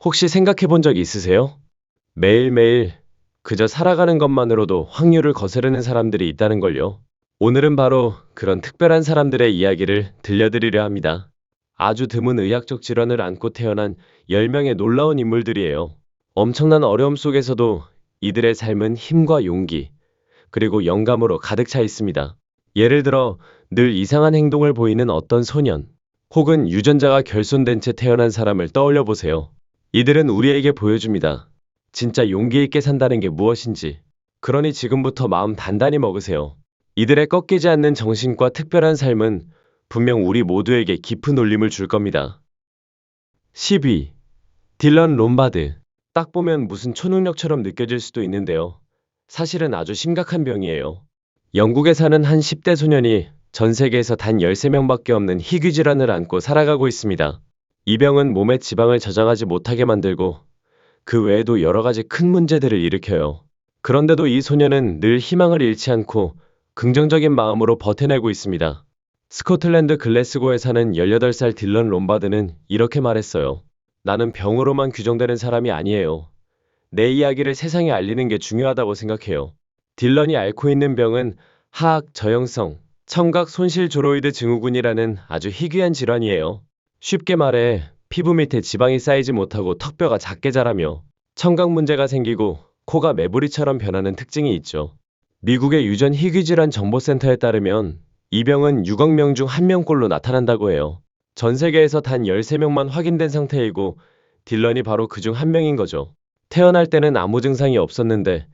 혹시 생각해 본 적 있으세요? 매일매일 그저 살아가는 것만으로도 확률을 거스르는 사람들이 있다는 걸요. 오늘은 바로 그런 특별한 사람들의 이야기를 들려드리려 합니다. 아주 드문 의학적 질환을 안고 태어난 10명의 놀라운 인물들이에요. 엄청난 어려움 속에서도 이들의 삶은 힘과 용기, 그리고 영감으로 가득 차 있습니다. 예를 들어 늘 이상한 행동을 보이는 어떤 소년, 혹은 유전자가 결손된 채 태어난 사람을 떠올려 보세요. 이들은 우리에게 보여줍니다. 진짜 용기 있게 산다는 게 무엇인지. 그러니 지금부터 마음 단단히 먹으세요. 이들의 꺾이지 않는 정신과 특별한 삶은 분명 우리 모두에게 깊은 울림을 줄 겁니다. 10위. 딜런 롬바드. 딱 보면 무슨 초능력처럼 느껴질 수도 있는데요. 사실은 아주 심각한 병이에요. 영국에 사는 한 10대 소년이 전 세계에서 단 13명밖에 없는 희귀 질환을 안고 살아가고 있습니다. 이 병은 몸의 지방을 저장하지 못하게 만들고 그 외에도 여러 가지 큰 문제들을 일으켜요. 그런데도 이 소년은 늘 희망을 잃지 않고 긍정적인 마음으로 버텨내고 있습니다. 스코틀랜드 글래스고에 사는 18살 딜런 롬바드는 이렇게 말했어요. 나는 병으로만 규정되는 사람이 아니에요. 내 이야기를 세상에 알리는 게 중요하다고 생각해요. 딜런이 앓고 있는 병은 하악 저형성 청각 손실 조로이드 증후군이라는 아주 희귀한 질환이에요. 쉽게 말해 피부 밑에 지방이 쌓이지 못하고 턱뼈가 작게 자라며 청각 문제가 생기고 코가 메부리처럼 변하는 특징이 있죠. 미국의 유전 희귀질환 정보센터에 따르면 이 병은 6억 명 중 1명꼴로 나타난다고 해요. 전 세계에서 단 13명만 확인된 상태이고 딜런이 바로 그중 한 명인 거죠. 태어날 때는 아무 증상이 없었는데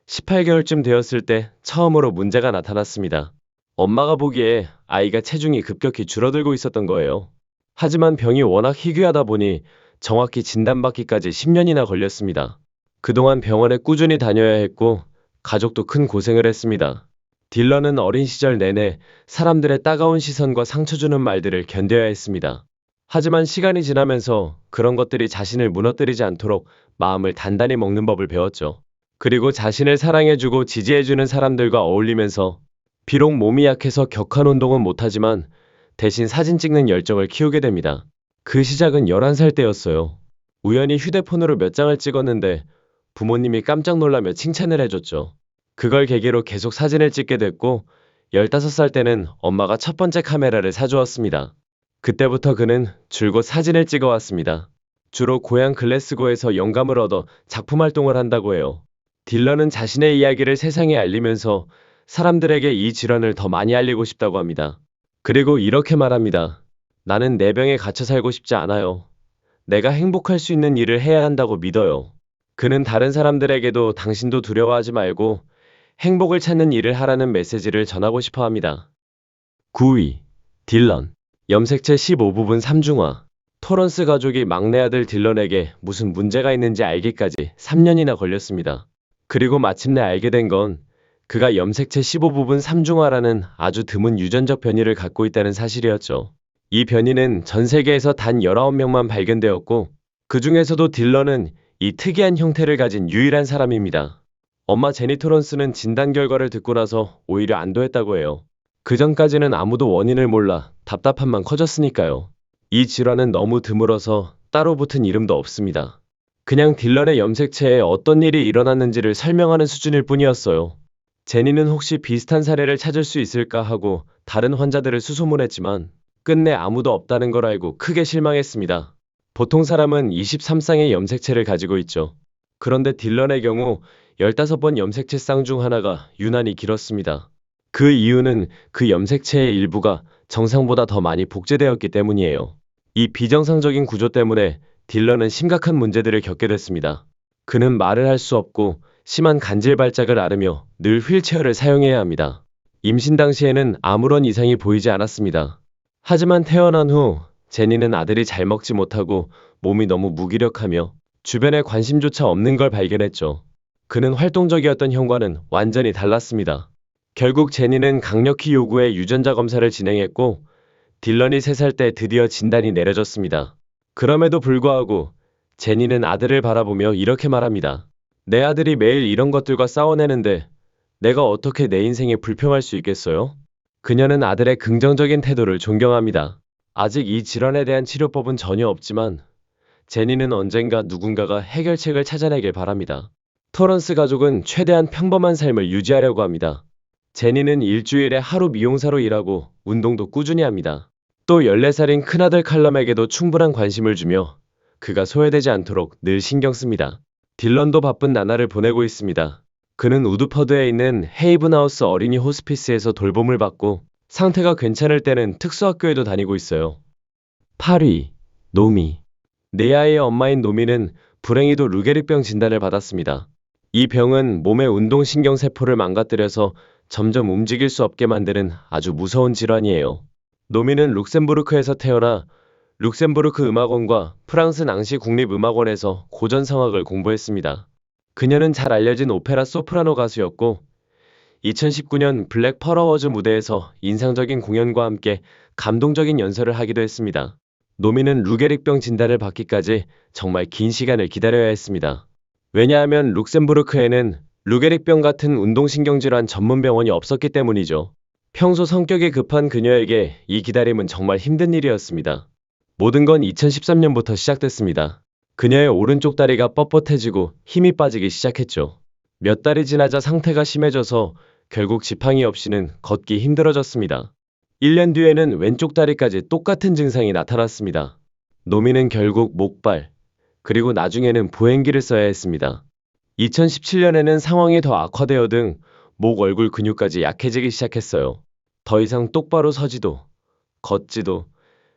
18개월쯤 되었을 때 처음으로 문제가 나타났습니다. 엄마가 보기에 아이가 체중이 급격히 줄어들고 있었던 거예요. 하지만 병이 워낙 희귀하다 보니 정확히 진단받기까지 10년이나 걸렸습니다. 그동안 병원에 꾸준히 다녀야 했고 가족도 큰 고생을 했습니다. 딜런은 어린 시절 내내 사람들의 따가운 시선과 상처 주는 말들을 견뎌야 했습니다. 하지만 시간이 지나면서 그런 것들이 자신을 무너뜨리지 않도록 마음을 단단히 먹는 법을 배웠죠. 그리고 자신을 사랑해주고 지지해주는 사람들과 어울리면서 비록 몸이 약해서 격한 운동은 못하지만 대신 사진 찍는 열정을 키우게 됩니다. 그 시작은 11살 때였어요. 우연히 휴대폰으로 몇 장을 찍었는데 부모님이 깜짝 놀라며 칭찬을 해줬죠. 그걸 계기로 계속 사진을 찍게 됐고 15살 때는 엄마가 첫 번째 카메라를 사주었습니다. 그때부터 그는 줄곧 사진을 찍어왔습니다. 주로 고향 글래스고에서 영감을 얻어 작품 활동을 한다고 해요. 딜런은 자신의 이야기를 세상에 알리면서 사람들에게 이 질환을 더 많이 알리고 싶다고 합니다. 그리고 이렇게 말합니다. 나는 내 병에 갇혀 살고 싶지 않아요. 내가 행복할 수 있는 일을 해야 한다고 믿어요. 그는 다른 사람들에게도 당신도 두려워하지 말고 행복을 찾는 일을 하라는 메시지를 전하고 싶어 합니다. 9위. 딜런. 염색체 15부분 3중화. 토런스 가족이 막내 아들 딜런에게 무슨 문제가 있는지 알기까지 3년이나 걸렸습니다. 그리고 마침내 알게 된 건 그가 염색체 15부분 3중화라는 아주 드문 유전적 변이를 갖고 있다는 사실이었죠. 이 변이는 전 세계에서 단 19명만 발견되었고 그 중에서도 딜런은 이 특이한 형태를 가진 유일한 사람입니다. 엄마 제니 토런스는 진단 결과를 듣고 나서 오히려 안도했다고 해요. 그 전까지는 아무도 원인을 몰라 답답함만 커졌으니까요. 이 질환은 너무 드물어서 따로 붙은 이름도 없습니다. 그냥 딜런의 염색체에 어떤 일이 일어났는지를 설명하는 수준일 뿐이었어요. 제니는 혹시 비슷한 사례를 찾을 수 있을까 하고 다른 환자들을 수소문했지만 끝내 아무도 없다는 걸 알고 크게 실망했습니다. 보통 사람은 23쌍의 염색체를 가지고 있죠. 그런데 딜런의 경우 15번 염색체 쌍 중 하나가 유난히 길었습니다. 그 이유는 그 염색체의 일부가 정상보다 더 많이 복제되었기 때문이에요. 이 비정상적인 구조 때문에 딜런은 심각한 문제들을 겪게 됐습니다. 그는 말을 할 수 없고 심한 간질 발작을 앓으며 늘 휠체어를 사용해야 합니다. 임신 당시에는 아무런 이상이 보이지 않았습니다. 하지만 태어난 후 제니는 아들이 잘 먹지 못하고 몸이 너무 무기력하며 주변에 관심조차 없는 걸 발견했죠. 그는 활동적이었던 형과는 완전히 달랐습니다. 결국 제니는 강력히 요구해 유전자 검사를 진행했고 딜런이 3살 때 드디어 진단이 내려졌습니다. 그럼에도 불구하고 제니는 아들을 바라보며 이렇게 말합니다. 내 아들이 매일 이런 것들과 싸워내는데 내가 어떻게 내 인생에 불평할 수 있겠어요? 그녀는 아들의 긍정적인 태도를 존경합니다. 아직 이 질환에 대한 치료법은 전혀 없지만 제니는 언젠가 누군가가 해결책을 찾아내길 바랍니다. 토런스 가족은 최대한 평범한 삶을 유지하려고 합니다. 제니는 일주일에 하루 미용사로 일하고 운동도 꾸준히 합니다. 또 14살인 큰아들 칼럼에게도 충분한 관심을 주며 그가 소외되지 않도록 늘 신경 씁니다. 딜런도 바쁜 나날을 보내고 있습니다. 그는 우드퍼드에 있는 헤이븐하우스 어린이 호스피스에서 돌봄을 받고 상태가 괜찮을 때는 특수학교에도 다니고 있어요. 8위. 노미. 네 아이의 엄마인 노미는 불행히도 루게릭병 진단을 받았습니다. 이 병은 몸의 운동신경세포를 망가뜨려서 점점 움직일 수 없게 만드는 아주 무서운 질환이에요. 노미는 룩셈부르크에서 태어나 룩셈부르크 음악원과 프랑스 낭시 국립음악원에서 고전성악을 공부했습니다. 그녀는 잘 알려진 오페라 소프라노 가수였고 2019년 블랙 퍼러워즈 무대에서 인상적인 공연과 함께 감동적인 연설을 하기도 했습니다. 노미는 루게릭병 진단을 받기까지 정말 긴 시간을 기다려야 했습니다. 왜냐하면 룩셈부르크에는 루게릭병 같은 운동신경질환 전문 병원이 없었기 때문이죠. 평소 성격이 급한 그녀에게 이 기다림은 정말 힘든 일이었습니다. 모든 건 2013년부터 시작됐습니다. 그녀의 오른쪽 다리가 뻣뻣해지고 힘이 빠지기 시작했죠. 몇 달이 지나자 상태가 심해져서 결국 지팡이 없이는 걷기 힘들어졌습니다. 1년 뒤에는 왼쪽 다리까지 똑같은 증상이 나타났습니다. 노미는 결국 목발, 그리고 나중에는 보행기를 써야 했습니다. 2017년에는 상황이 더 악화되어 등 목, 얼굴 근육까지 약해지기 시작했어요. 더 이상 똑바로 서지도, 걷지도,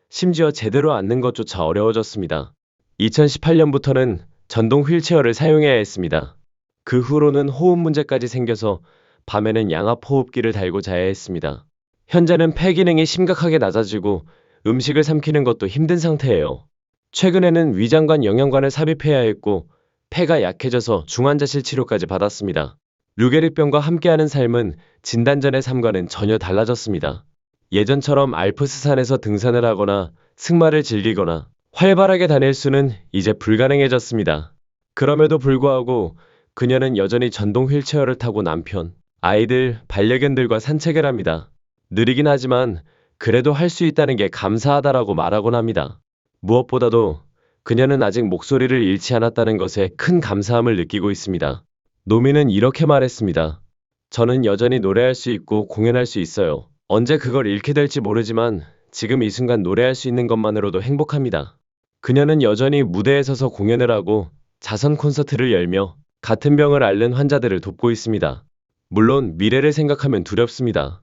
심지어 제대로 앉는 것조차 어려워졌습니다. 2018년부터는 전동 휠체어를 사용해야 했습니다. 그 후로는 호흡 문제까지 생겨서 밤에는 양압 호흡기를 달고 자야 했습니다. 현재는 폐 기능이 심각하게 낮아지고 음식을 삼키는 것도 힘든 상태예요. 최근에는 위장관 영양관을 삽입해야 했고 폐가 약해져서 중환자실 치료까지 받았습니다. 루게릭병과 함께하는 삶은 진단 전의 삶과는 전혀 달라졌습니다. 예전처럼 알프스산에서 등산을 하거나 승마를 즐기거나 활발하게 다닐 수는 이제 불가능해졌습니다. 그럼에도 불구하고 그녀는 여전히 전동 휠체어를 타고 남편, 아이들, 반려견들과 산책을 합니다. 느리긴 하지만 그래도 할 수 있다는 게 감사하다라고 말하곤 합니다. 무엇보다도 그녀는 아직 목소리를 잃지 않았다는 것에 큰 감사함을 느끼고 있습니다. 노미는 이렇게 말했습니다. 저는 여전히 노래할 수 있고 공연할 수 있어요. 언제 그걸 잃게 될지 모르지만 지금 이 순간 노래할 수 있는 것만으로도 행복합니다. 그녀는 여전히 무대에 서서 공연을 하고 자선 콘서트를 열며 같은 병을 앓는 환자들을 돕고 있습니다. 물론 미래를 생각하면 두렵습니다.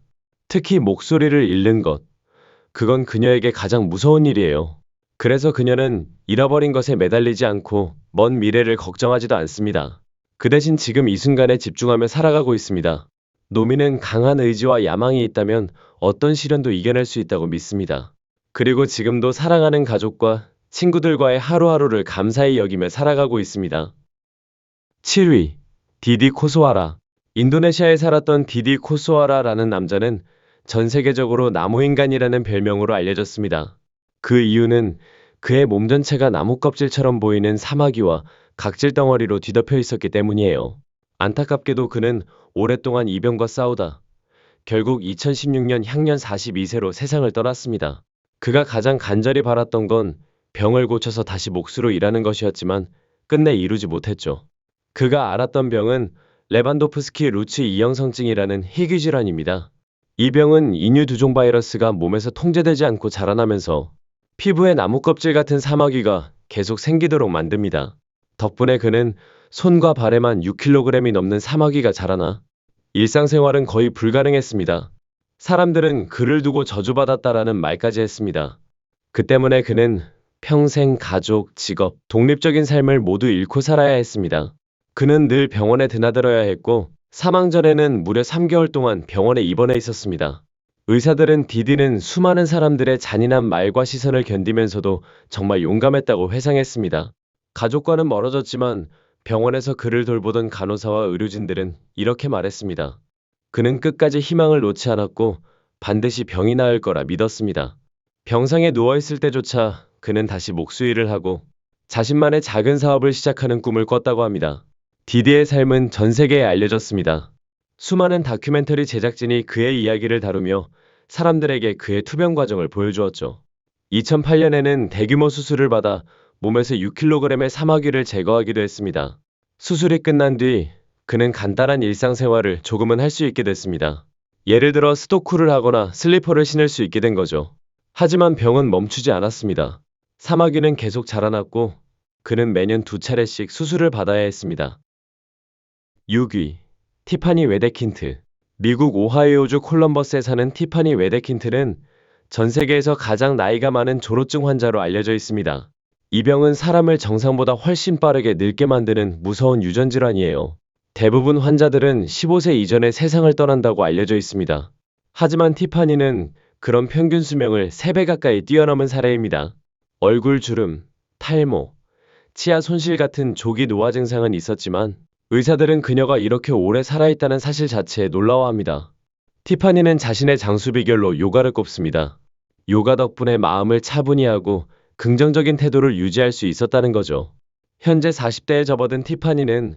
특히 목소리를 잃는 것. 그건 그녀에게 가장 무서운 일이에요. 그래서 그녀는 잃어버린 것에 매달리지 않고 먼 미래를 걱정하지도 않습니다. 그 대신 지금 이 순간에 집중하며 살아가고 있습니다. 노미는 강한 의지와 야망이 있다면 어떤 시련도 이겨낼 수 있다고 믿습니다. 그리고 지금도 사랑하는 가족과 친구들과의 하루하루를 감사히 여기며 살아가고 있습니다. 7위. 디디 코스와라. 인도네시아에 살았던 디디 코스와라라는 남자는 전 세계적으로 나무인간이라는 별명으로 알려졌습니다. 그 이유는 그의 몸 전체가 나무 껍질처럼 보이는 사마귀와 각질 덩어리로 뒤덮여 있었기 때문이에요. 안타깝게도 그는 오랫동안 이 병과 싸우다 결국 2016년 향년 42세로 세상을 떠났습니다. 그가 가장 간절히 바랐던 건 병을 고쳐서 다시 몫으로 일하는 것이었지만 끝내 이루지 못했죠. 그가 앓았던 병은 레반도프스키 루츠 이형성증이라는 희귀 질환입니다. 이 병은 인유두종 바이러스가 몸에서 통제되지 않고 자라나면서 피부에 나무 껍질 같은 사마귀가 계속 생기도록 만듭니다. 덕분에 그는 손과 발에만 6kg이 넘는 사마귀가 자라나 일상생활은 거의 불가능했습니다. 사람들은 그를 두고 저주받았다라는 말까지 했습니다. 그 때문에 그는 평생 가족, 직업, 독립적인 삶을 모두 잃고 살아야 했습니다. 그는 늘 병원에 드나들어야 했고 사망 전에는 무려 3개월 동안 병원에 입원해 있었습니다. 의사들은 디디는 수많은 사람들의 잔인한 말과 시선을 견디면서도 정말 용감했다고 회상했습니다. 가족과는 멀어졌지만 병원에서 그를 돌보던 간호사와 의료진들은 이렇게 말했습니다. 그는 끝까지 희망을 놓지 않았고 반드시 병이 나을 거라 믿었습니다. 병상에 누워있을 때조차 그는 다시 목수일을 하고 자신만의 작은 사업을 시작하는 꿈을 꿨다고 합니다. 디디의 삶은 전 세계에 알려졌습니다. 수많은 다큐멘터리 제작진이 그의 이야기를 다루며 사람들에게 그의 투병 과정을 보여주었죠. 2008년에는 대규모 수술을 받아 몸에서 6kg의 사마귀를 제거하기도 했습니다. 수술이 끝난 뒤 그는 간단한 일상생활을 조금은 할 수 있게 됐습니다. 예를 들어 스토크를 하거나 슬리퍼를 신을 수 있게 된 거죠. 하지만 병은 멈추지 않았습니다. 사마귀는 계속 자라났고 그는 매년 2차례씩 수술을 받아야 했습니다. 6위. 티파니 웨데킨트. 미국 오하이오주 콜럼버스에 사는 티파니 웨데킨트는 전 세계에서 가장 나이가 많은 조로증 환자로 알려져 있습니다. 이 병은 사람을 정상보다 훨씬 빠르게 늙게 만드는 무서운 유전 질환이에요. 대부분 환자들은 15세 이전에 세상을 떠난다고 알려져 있습니다. 하지만 티파니는 그런 평균 수명을 3배 가까이 뛰어넘은 사례입니다. 얼굴 주름, 탈모, 치아 손실 같은 조기 노화 증상은 있었지만 의사들은 그녀가 이렇게 오래 살아있다는 사실 자체에 놀라워합니다. 티파니는 자신의 장수 비결로 요가를 꼽습니다. 요가 덕분에 마음을 차분히 하고 긍정적인 태도를 유지할 수 있었다는 거죠. 현재 40대에 접어든 티파니는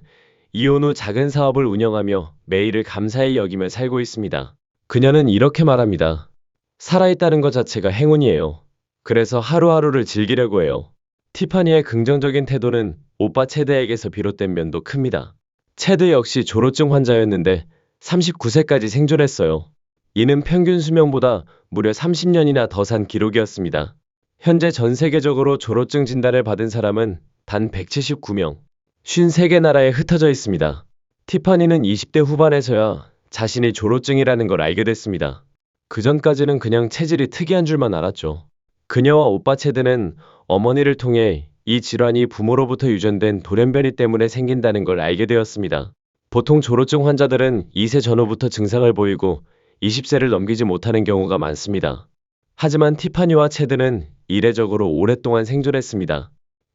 이혼 후 작은 사업을 운영하며 매일을 감사히 여기며 살고 있습니다. 그녀는 이렇게 말합니다. 살아있다는 것 자체가 행운이에요. 그래서 하루하루를 즐기려고 해요. 티파니의 긍정적인 태도는 오빠 체드에게서 비롯된 면도 큽니다. 체드 역시 조로증 환자였는데 39세까지 생존했어요. 이는 평균 수명보다 무려 30년이나 더 산 기록이었습니다. 현재 전 세계적으로 조로증 진단을 받은 사람은 단 179명, 53개 나라에 흩어져 있습니다. 티파니는 20대 후반에서야 자신이 조로증이라는 걸 알게 됐습니다. 그전까지는 그냥 체질이 특이한 줄만 알았죠. 그녀와 오빠 체드는 어머니를 통해 이 질환이 부모로부터 유전된 돌연변이 때문에 생긴다는 걸 알게 되었습니다. 보통 조로증 환자들은 2세 전후부터 증상을 보이고 20세를 넘기지 못하는 경우가 많습니다. 하지만 티파니와 체드는 이례적으로 오랫동안 생존했습니다.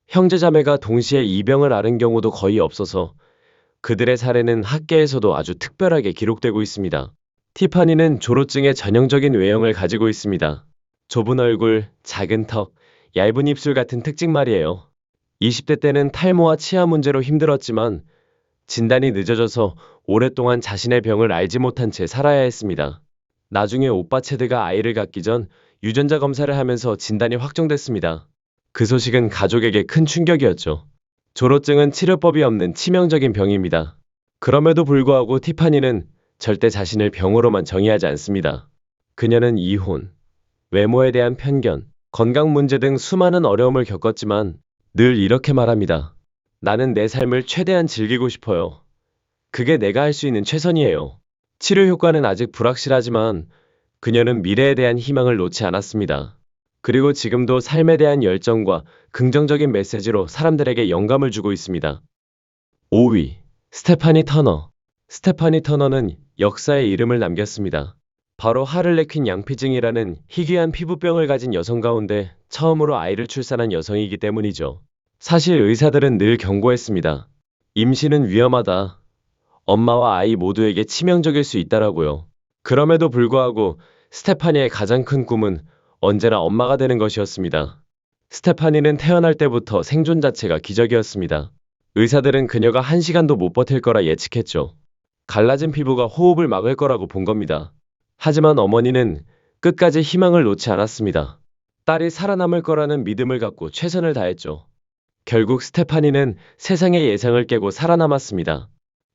형제자매가 동시에 이 병을 앓은 경우도 거의 없어서 그들의 사례는 학계에서도 아주 특별하게 기록되고 있습니다. 티파니는 조로증의 전형적인 외형을 가지고 있습니다. 좁은 얼굴, 작은 턱, 얇은 입술 같은 특징 말이에요. 20대 때는 탈모와 치아 문제로 힘들었지만 진단이 늦어져서 오랫동안 자신의 병을 알지 못한 채 살아야 했습니다. 나중에 오빠 체드가 아이를 갖기 전 유전자 검사를 하면서 진단이 확정됐습니다. 그 소식은 가족에게 큰 충격이었죠. 조로증은 치료법이 없는 치명적인 병입니다. 그럼에도 불구하고 티파니는 절대 자신을 병으로만 정의하지 않습니다. 그녀는 이혼, 외모에 대한 편견, 건강 문제 등 수많은 어려움을 겪었지만 늘 이렇게 말합니다. 나는 내 삶을 최대한 즐기고 싶어요. 그게 내가 할 수 있는 최선이에요. 치료 효과는 아직 불확실하지만 그녀는 미래에 대한 희망을 놓지 않았습니다. 그리고 지금도 삶에 대한 열정과 긍정적인 메시지로 사람들에게 영감을 주고 있습니다. 5위. 스테파니 터너. 스테파니 터너는 역사에 이름을 남겼습니다. 바로 하를레퀸 양피증이라는 희귀한 피부병을 가진 여성 가운데 처음으로 아이를 출산한 여성이기 때문이죠. 사실 의사들은 늘 경고했습니다. 임신은 위험하다. 엄마와 아이 모두에게 치명적일 수 있다라고요. 그럼에도 불구하고 스테파니의 가장 큰 꿈은 언제나 엄마가 되는 것이었습니다. 스테파니는 태어날 때부터 생존 자체가 기적이었습니다. 의사들은 그녀가 1시간도 못 버틸 거라 예측했죠. 갈라진 피부가 호흡을 막을 거라고 본 겁니다. 하지만 어머니는 끝까지 희망을 놓지 않았습니다. 딸이 살아남을 거라는 믿음을 갖고 최선을 다했죠. 결국 스테파니는 세상의 예상을 깨고 살아남았습니다.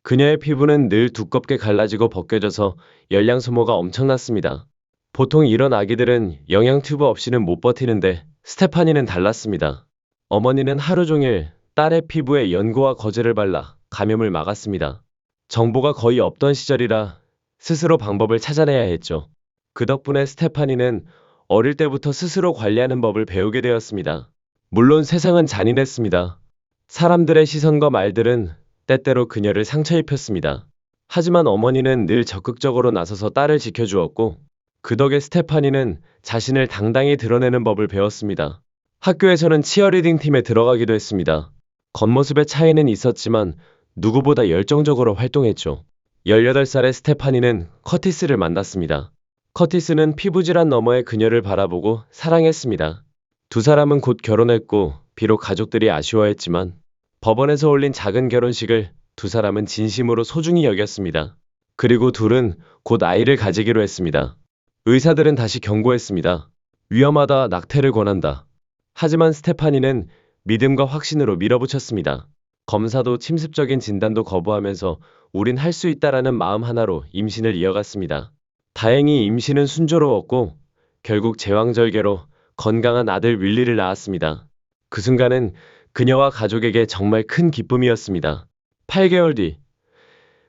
그녀의 피부는 늘 두껍게 갈라지고 벗겨져서 열량 소모가 엄청났습니다. 보통 이런 아기들은 영양 튜브 없이는 못 버티는데 스테파니는 달랐습니다. 어머니는 하루 종일 딸의 피부에 연고와 거즈를 발라 감염을 막았습니다. 정보가 거의 없던 시절이라 스스로 방법을 찾아내야 했죠. 그 덕분에 스테파니는 어릴 때부터 스스로 관리하는 법을 배우게 되었습니다. 물론 세상은 잔인했습니다. 사람들의 시선과 말들은 때때로 그녀를 상처 입혔습니다. 하지만 어머니는 늘 적극적으로 나서서 딸을 지켜주었고 그 덕에 스테파니는 자신을 당당히 드러내는 법을 배웠습니다. 학교에서는 치어리딩 팀에 들어가기도 했습니다. 겉모습의 차이는 있었지만 누구보다 열정적으로 활동했죠. 18살의 스테파니는 커티스를 만났습니다. 커티스는 피부질환 너머의 그녀를 바라보고 사랑했습니다. 두 사람은 곧 결혼했고 비록 가족들이 아쉬워했지만 법원에서 올린 작은 결혼식을 두 사람은 진심으로 소중히 여겼습니다. 그리고 둘은 곧 아이를 가지기로 했습니다. 의사들은 다시 경고했습니다. 위험하다, 낙태를 권한다. 하지만 스테파니는 믿음과 확신으로 밀어붙였습니다. 검사도 침습적인 진단도 거부하면서 우린 할 수 있다라는 마음 하나로 임신을 이어갔습니다. 다행히 임신은 순조로웠고 결국 제왕절개로 건강한 아들 윌리를 낳았습니다. 그 순간은 그녀와 가족에게 정말 큰 기쁨이었습니다. 8개월 뒤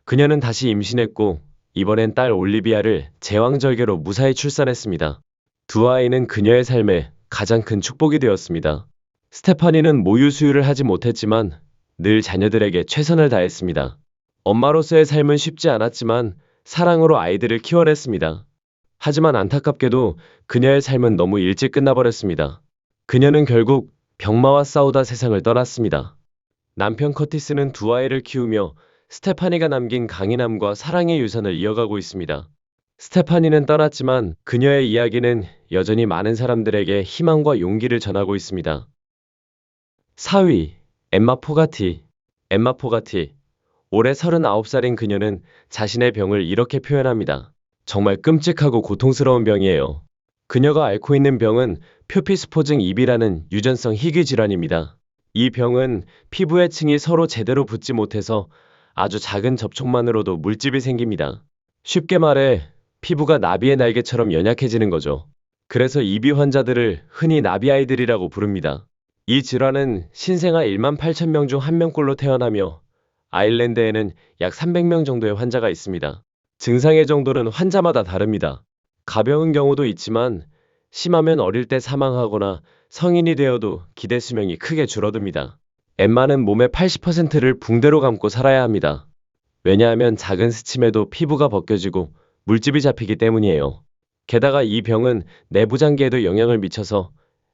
그녀는 다시 임신했고 이번엔 딸 올리비아를 제왕절개로 무사히 출산했습니다. 두 아이는 그녀의 삶에 가장 큰 축복이 되었습니다. 스테파니는 모유 수유를 하지 못했지만 늘 자녀들에게 최선을 다했습니다. 엄마로서의 삶은 쉽지 않았지만 사랑으로 아이들을 키워냈습니다. 하지만 안타깝게도 그녀의 삶은 너무 일찍 끝나버렸습니다. 그녀는 결국 병마와 싸우다 세상을 떠났습니다. 남편 커티스는 두 아이를 키우며 스테파니가 남긴 강인함과 사랑의 유산을 이어가고 있습니다. 스테파니는 떠났지만 그녀의 이야기는 여전히 많은 사람들에게 희망과 용기를 전하고 있습니다. 4위, 엠마 포가티. 엠마 포가티. 올해 39살인 그녀는 자신의 병을 이렇게 표현합니다. 정말 끔찍하고 고통스러운 병이에요. 그녀가 앓고 있는 병은 표피스포증 2B라는 유전성 희귀 질환입니다. 이 병은 피부의 층이 서로 제대로 붙지 못해서 아주 작은 접촉만으로도 물집이 생깁니다. 쉽게 말해 피부가 나비의 날개처럼 연약해지는 거죠. 그래서 2B 환자들을 흔히 나비 아이들이라고 부릅니다. 이 질환은 신생아 1만 8천 명 중 1명꼴로 태어나며 아일랜드에는 약 300명 정도의 환자가 있습니다. 증상의 정도는 환자마다 다릅니다. 가벼운 경우도 있지만 심하면 어릴 때 사망하거나 성인이 되어도 기대 수명이 크게 줄어듭니다. 엠마는 몸의 80%를 붕대로 감고 살아야 합니다. 왜냐하면 작은 스침에도 피부가 벗겨지고 물집이 잡히기 때문이에요. 게다가 이 병은 내부장기에도 영향을 미쳐서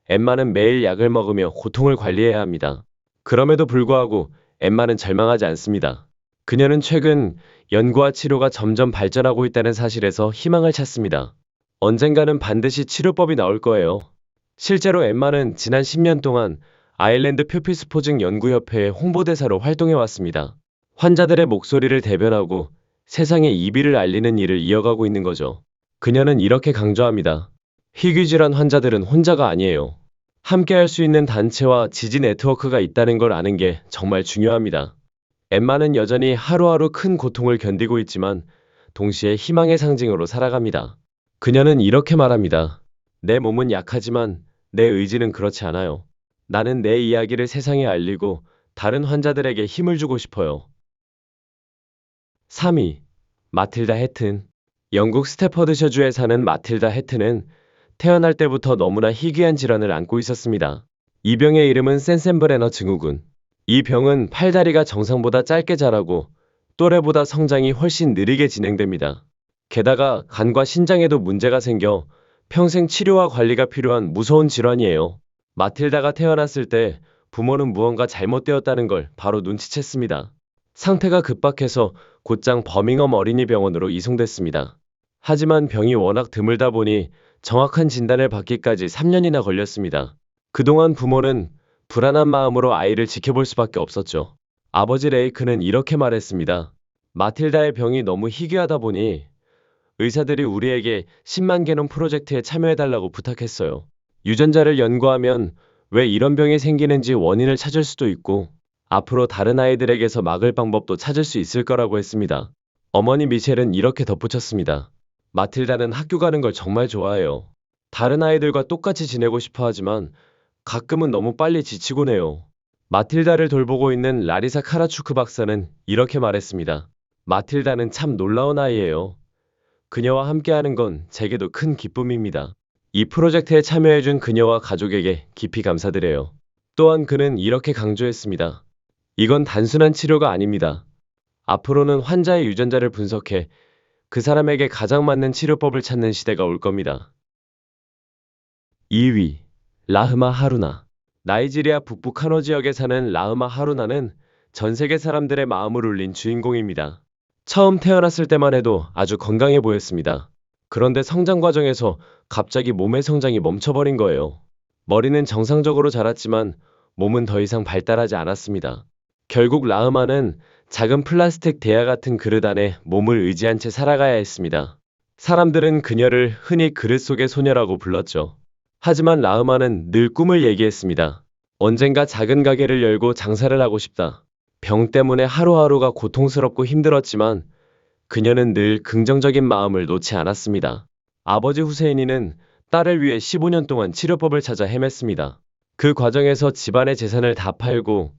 엠마는 매일 약을 먹으며 고통을 관리해야 합니다. 그럼에도 불구하고 엠마는 절망하지 않습니다. 그녀는 최근 연구와 치료가 점점 발전하고 있다는 사실에서 희망을 찾습니다. 언젠가는 반드시 치료법이 나올 거예요. 실제로 엠마는 지난 10년 동안 아일랜드 표피스포증 연구협회의 홍보대사로 활동해왔습니다. 환자들의 목소리를 대변하고 세상에 이비를 알리는 일을 이어가고 있는 거죠. 그녀는 이렇게 강조합니다. 희귀질환 환자들은 혼자가 아니에요. 함께할 수 있는 단체와 지지 네트워크가 있다는 걸 아는 게 정말 중요합니다. 엠마는 여전히 하루하루 큰 고통을 견디고 있지만 동시에 희망의 상징으로 살아갑니다. 그녀는 이렇게 말합니다. 내 몸은 약하지만 내 의지는 그렇지 않아요. 나는 내 이야기를 세상에 알리고 다른 환자들에게 힘을 주고 싶어요. 3위. 마틸다 해튼. 영국 스태퍼드셔주에 사는 마틸다 해튼은 태어날 때부터 너무나 희귀한 질환을 앓고 있었습니다. 이 병의 이름은 센센브레너 증후군. 이 병은 팔다리가 정상보다 짧게 자라고 또래보다 성장이 훨씬 느리게 진행됩니다. 게다가 간과 신장에도 문제가 생겨 평생 치료와 관리가 필요한 무서운 질환이에요. 마틸다가 태어났을 때 부모는 무언가 잘못되었다는 걸 바로 눈치챘습니다. 상태가 급박해서 곧장 버밍엄 어린이병원으로 이송됐습니다. 하지만 병이 워낙 드물다 보니 정확한 진단을 받기까지 3년이나 걸렸습니다. 그동안 부모는 불안한 마음으로 아이를 지켜볼 수밖에 없었죠. 아버지 레이크는 이렇게 말했습니다. 마틸다의 병이 너무 희귀하다 보니 의사들이 우리에게 10만 개놈 프로젝트에 참여해달라고 부탁했어요. 유전자를 연구하면 왜 이런 병이 생기는지 원인을 찾을 수도 있고 앞으로 다른 아이들에게서 막을 방법도 찾을 수 있을 거라고 했습니다. 어머니 미셸은 이렇게 덧붙였습니다. 마틸다는 학교 가는 걸 정말 좋아해요. 다른 아이들과 똑같이 지내고 싶어 하지만 가끔은 너무 빨리 지치곤 해요. 마틸다를 돌보고 있는 라리사 카라추크 박사는 이렇게 말했습니다. 마틸다는 참 놀라운 아이예요. 그녀와 함께하는 건 제게도 큰 기쁨입니다. 이 프로젝트에 참여해준 그녀와 가족에게 깊이 감사드려요. 또한 그는 이렇게 강조했습니다. 이건 단순한 치료가 아닙니다. 앞으로는 환자의 유전자를 분석해 그 사람에게 가장 맞는 치료법을 찾는 시대가 올 겁니다. 2위. 라흐마 하루나. 나이지리아 북부 카노 지역에 사는 라흐마 하루나는 전 세계 사람들의 마음을 울린 주인공입니다. 처음 태어났을 때만 해도 아주 건강해 보였습니다. 그런데 성장 과정에서 갑자기 몸의 성장이 멈춰버린 거예요. 머리는 정상적으로 자랐지만 몸은 더 이상 발달하지 않았습니다. 결국 라흐마는 작은 플라스틱 대야 같은 그릇 안에 몸을 의지한 채 살아가야 했습니다. 사람들은 그녀를 흔히 그릇 속의 소녀라고 불렀죠. 하지만 라흐마는 늘 꿈을 얘기했습니다. 언젠가 작은 가게를 열고 장사를 하고 싶다. 병 때문에 하루하루가 고통스럽고 힘들었지만 그녀는 늘 긍정적인 마음을 놓지 않았습니다. 아버지 후세인이는 딸을 위해 15년 동안 치료법을 찾아 헤맸습니다. 그 과정에서 집안의 재산을 다 팔고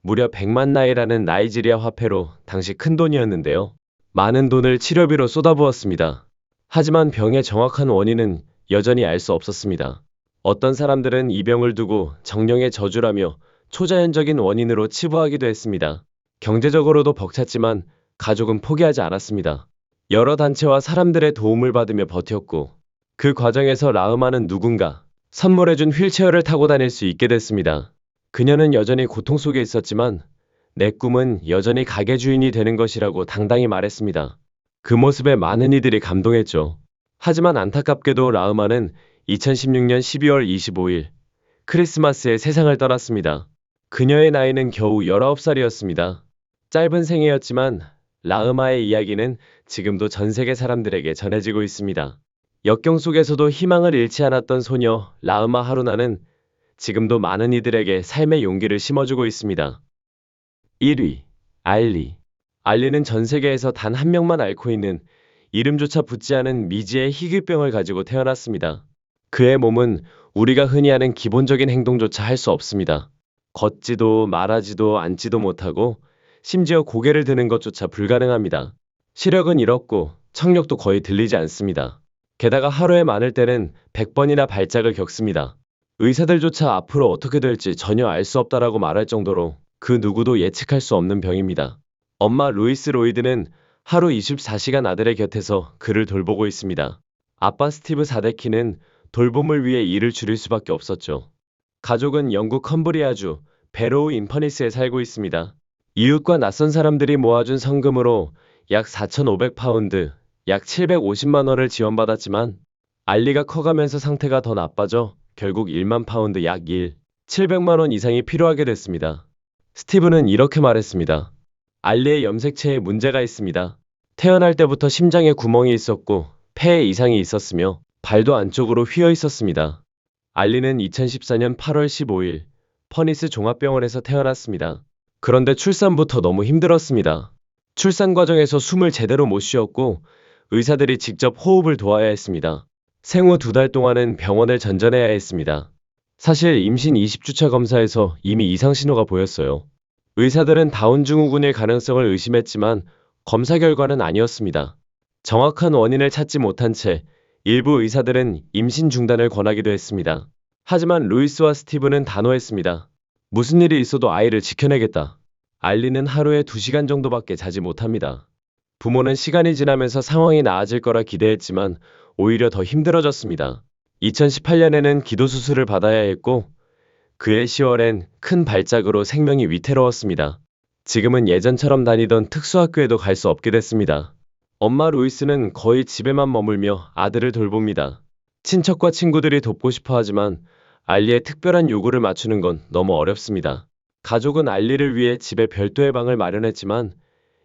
무려 100만 나이라는 나이지리아 화폐로 당시 큰 돈이었는데요. 많은 돈을 치료비로 쏟아부었습니다. 하지만 병의 정확한 원인은 여전히 알 수 없었습니다. 어떤 사람들은 이 병을 두고 정령의 저주라며 초자연적인 원인으로 치부하기도 했습니다. 경제적으로도 벅찼지만 가족은 포기하지 않았습니다. 여러 단체와 사람들의 도움을 받으며 버텼고 그 과정에서 라흐마는 누군가 선물해준 휠체어를 타고 다닐 수 있게 됐습니다. 그녀는 여전히 고통 속에 있었지만 내 꿈은 여전히 가게 주인이 되는 것이라고 당당히 말했습니다. 그 모습에 많은 이들이 감동했죠. 하지만 안타깝게도 라흐마는 2016년 12월 25일 크리스마스에 세상을 떠났습니다. 그녀의 나이는 겨우 19살이었습니다. 짧은 생애였지만 라흐마의 이야기는 지금도 전 세계 사람들에게 전해지고 있습니다. 역경 속에서도 희망을 잃지 않았던 소녀 라흐마 하루나는 지금도 많은 이들에게 삶의 용기를 심어주고 있습니다. 1위. 알리. 알리는 전 세계에서 단 한 명만 앓고 있는 이름조차 붙지 않은 미지의 희귀병을 가지고 태어났습니다. 그의 몸은 우리가 흔히 하는 기본적인 행동조차 할 수 없습니다. 걷지도 말하지도 앉지도 못하고 심지어 고개를 드는 것조차 불가능합니다. 시력은 잃었고 청력도 거의 들리지 않습니다. 게다가 하루에 많을 때는 100번이나 발작을 겪습니다. 의사들조차 앞으로 어떻게 될지 전혀 알 수 없다라고 말할 정도로 그 누구도 예측할 수 없는 병입니다. 엄마 루이스 로이드는 하루 24시간 아들의 곁에서 그를 돌보고 있습니다. 아빠 스티브 사데키는 돌봄을 위해 일을 줄일 수밖에 없었죠. 가족은 영국 컴브리아주 베로우 인퍼니스에 살고 있습니다. 이웃과 낯선 사람들이 모아준 성금으로 약 4,500파운드, 약 750만 원을 지원받았지만 알리가 커가면서 상태가 더 나빠져 결국 1만 파운드 약 700만 원 이상이 필요하게 됐습니다. 스티브는 이렇게 말했습니다. 알리의 염색체에 문제가 있습니다. 태어날 때부터 심장에 구멍이 있었고 폐에 이상이 있었으며 발도 안쪽으로 휘어 있었습니다. 알리는 2014년 8월 15일 퍼니스 종합병원에서 태어났습니다. 그런데 출산부터 너무 힘들었습니다. 출산 과정에서 숨을 제대로 못 쉬었고 의사들이 직접 호흡을 도와야 했습니다. 생후 2달 동안은 병원을 전전해야 했습니다. 사실 임신 20주차 검사에서 이미 이상 신호가 보였어요. 의사들은 다운 증후군일 가능성을 의심했지만 검사 결과는 아니었습니다. 정확한 원인을 찾지 못한 채 일부 의사들은 임신 중단을 권하기도 했습니다. 하지만 루이스와 스티브는 단호했습니다. 무슨 일이 있어도 아이를 지켜내겠다. 알리는 하루에 2시간 정도밖에 자지 못합니다. 부모는 시간이 지나면서 상황이 나아질 거라 기대했지만 오히려 더 힘들어졌습니다. 2018년에는 기도 수술을 받아야 했고 그해 10월엔 큰 발작으로 생명이 위태로웠습니다. 지금은 예전처럼 다니던 특수학교에도 갈 수 없게 됐습니다. 엄마 루이스는 거의 집에만 머물며 아들을 돌봅니다. 친척과 친구들이 돕고 싶어 하지만 알리의 특별한 요구를 맞추는 건 너무 어렵습니다. 가족은 알리를 위해 집에 별도의 방을 마련했지만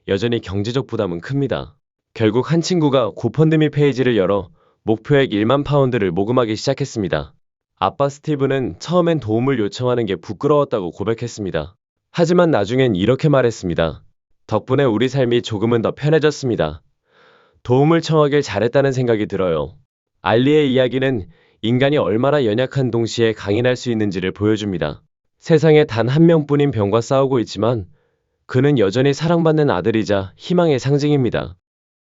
여전히 경제적 부담은 큽니다. 결국 한 친구가 고펀드미 페이지를 열어 목표액 1만 파운드를 모금하기 시작했습니다. 아빠 스티브는 처음엔 도움을 요청하는 게 부끄러웠다고 고백했습니다. 하지만 나중엔 이렇게 말했습니다. 덕분에 우리 삶이 조금은 더 편해졌습니다. 도움을 청하길 잘했다는 생각이 들어요. 알리의 이야기는 인간이 얼마나 연약한 동시에 강인할 수 있는지를 보여줍니다. 세상에 단 한 명뿐인 병과 싸우고 있지만 그는 여전히 사랑받는 아들이자 희망의 상징입니다.